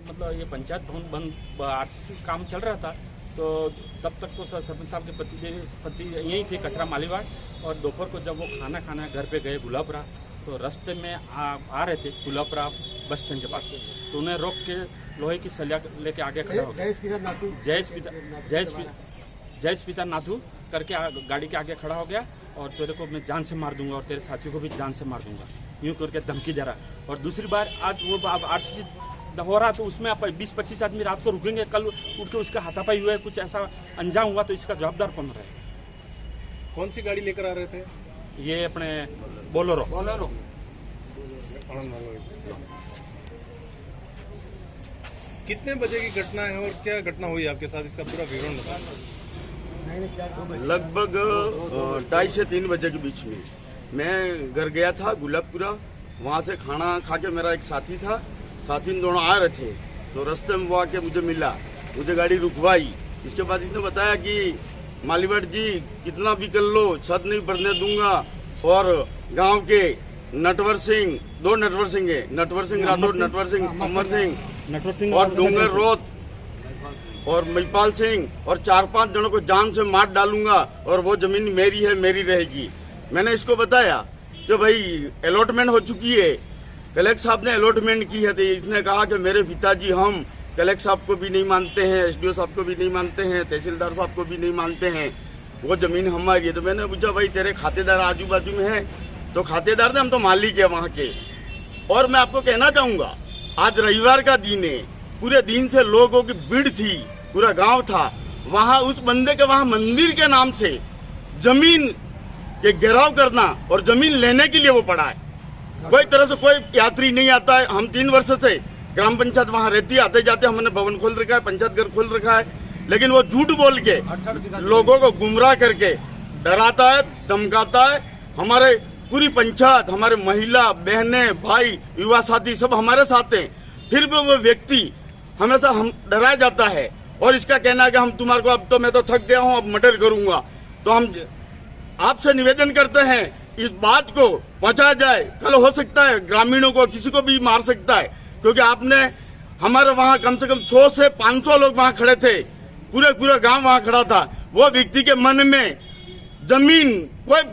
मतलब ये पंचायत भवन बंद आरसीसी काम चल रहा था, तो तब तक तो सरपंच साहब के पति यहीं थे कचरा मालीवाड़, और दोपहर को जब वो खाना खाना घर पे गए गुलाबरा, तो रास्ते में आ रहे थे गुलाबरा बस स्टैंड के पास से, तो उन्हें रोक के लोहे की सलिया लेके आगे खड़ा हो गया। जयस पिता नाथू करके गाड़ी के आगे खड़ा हो गया, और तेरे को मैं जान से मार दूंगा और तेरे साथियों को भी जान से मार दूंगा, यूं करके धमकी दे रहा। और दूसरी बार आज वो आरसीसी हो रहा, तो उसमें आप 20-25 आदमी रात को रुकेंगे, कल उठ के उसका हाथापाई हुआ है, कुछ ऐसा अंजाम हुआ, तो इसका जवाबदार कौन रहे? कौन सी गाड़ी लेकर आ रहे थे? ये अपने बोलेरो। कितने बजे की घटना है और क्या घटना हुई आपके साथ, इसका पूरा विवरण बताएं। लगभग 2:30 से 3 बजे के बीच में मैं घर गया था गुलाबपुरा। वहाँ से खाना खा के मेरा एक साथी था, साथी दोनों आ रहे थे, तो रास्ते में वो आके मुझे मिला, मुझे गाड़ी रुकवाई। इसके बाद इसने बताया कि मालीवाड़ जी कितना भी कर लो, छत नहीं बढ़ने दूंगा, और गांव के नटवर सिंह, 2 नटवर सिंह है, नटवर सिंह राठौर, नटवर सिंह अमर सिंह और डोंगर रोत और महिपाल सिंह और 4-5 जनों को जान से मार डालूंगा, और वो जमीन मेरी है, मेरी रहेगी। मैंने इसको बताया कि भाई अलॉटमेंट हो चुकी है, कलेक्टर साहब ने अलॉटमेंट की है। तो इसने कहा कि मेरे पिताजी हम कलेक्टर साहब को भी नहीं मानते हैं, एसडीओ साहब को भी नहीं मानते हैं, तहसीलदार साहब को भी नहीं मानते हैं, वो जमीन हमारी है। तो मैंने पूछा भाई तेरे खातेदार आजू बाजू में है? तो खातेदार ने हम तो मालिक है वहाँ के। और मैं आपको कहना चाहूंगा, आज रविवार का दिन है, पूरे दिन से लोगों की भीड़ थी, पूरा गांव था वहाँ। उस बंदे के वहाँ मंदिर के नाम से जमीन के घेराव करना और जमीन लेने के लिए वो पड़ा है। कोई तरह से कोई यात्री नहीं आता है। हम 3 वर्ष से ग्राम पंचायत वहाँ रहती है, आते जाते हमने भवन खोल रखा है, पंचायत घर खोल रखा है, लेकिन वो झूठ बोल के लोगों को गुमराह करके डराता है, धमकाता है। हमारे पूरी पंचायत, हमारे महिला बहनें, भाई, युवा साथी सब हमारे साथ हैं, फिर भी वो व्यक्ति हमेशा हम डराया जाता है। और इसका कहना है कि हम तुम्हारे को, अब तो मैं तो थक गया हूँ, अब मर्डर करूंगा। तो हम आपसे निवेदन करते हैं इस बात को पहुंचाया जाए। कल हो सकता है ग्रामीणों को, किसी को भी मार सकता है, क्योंकि आपने हमारे वहाँ कम से कम 100 से 500 लोग वहाँ खड़े थे, पूरा गांव वहाँ खड़ा था। वो व्यक्ति के मन में जमीन,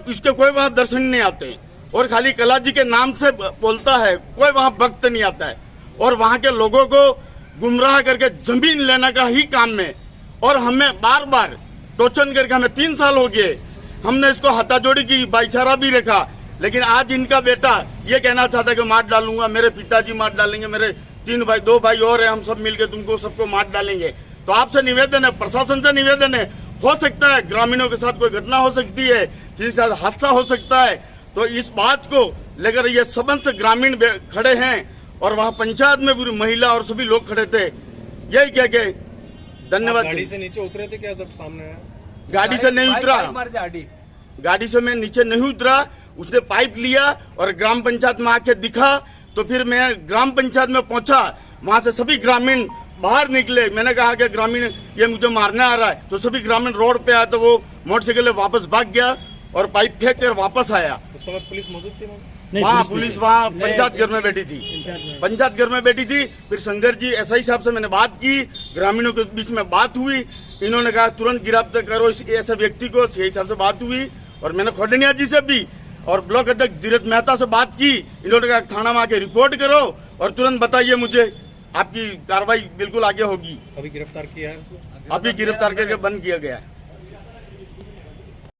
इसके कोई वहाँ दर्शन नहीं आते, और खाली कला जी के नाम से बोलता है, कोई वहाँ भक्त नहीं आता है, और वहाँ के लोगों को गुमराह करके जमीन लेने का ही काम है। और हमें बार बार टोचन करके, हमें 3 साल हो गए, हमने इसको हथाजोड़ी की, भाईचारा भी रखा, लेकिन आज इनका बेटा ये कहना चाहता है कि मार डालूंगा, मेरे पिताजी मार डालेंगे, मेरे 2 भाई और है, हम सब मिलकर तुमको सबको मार डालेंगे। तो आपसे निवेदन है, प्रशासन से निवेदन है, हो सकता है ग्रामीणों के साथ कोई घटना हो सकती है, किसी के साथ हादसा हो सकता है, तो इस बात को लेकर ये सबंध से ग्रामीण खड़े हैं, और वहाँ पंचायत में पूरी महिला और सभी लोग खड़े थे। यही कह के धन्यवाद। गाड़ी से नीचे उतरे थे क्या जब सामने आया? गाड़ी से नहीं उतरा, गाड़ी से मैं नीचे नहीं उतरा, उसने पाइप लिया और ग्राम पंचायत में आके दिखा, तो फिर मैं ग्राम पंचायत में पहुंचा, वहां से सभी ग्रामीण बाहर निकले। मैंने कहा कि ग्रामीण ये मुझे मारने आ रहा है, तो सभी ग्रामीण रोड पे आया, तो वो मोटरसाइकिल वापस भाग गया और पाइप फेंक कर वापस आया। उस समय पुलिस मौजूद थी वहाँ? पुलिस वहाँ पंचायत घर में बैठी थी, पंचायत घर में बैठी थी। फिर शंकर जी एसआई साहब से मैंने बात की, ग्रामीणों के बीच में बात हुई, इन्होंने कहा तुरंत गिरफ्तार करो ऐसे व्यक्ति को, सीआई साहब से बात हुई, और मैंने खोडनिया जी से भी और ब्लॉक अध्यक्ष धीरज मेहता से बात की। इन्होंने कहा थाना में आके रिपोर्ट करो और तुरंत बताइए मुझे, आपकी कार्रवाई बिल्कुल आगे होगी। अभी गिरफ्तार किया है? अभी गिरफ्तार करके बंद किया गया है।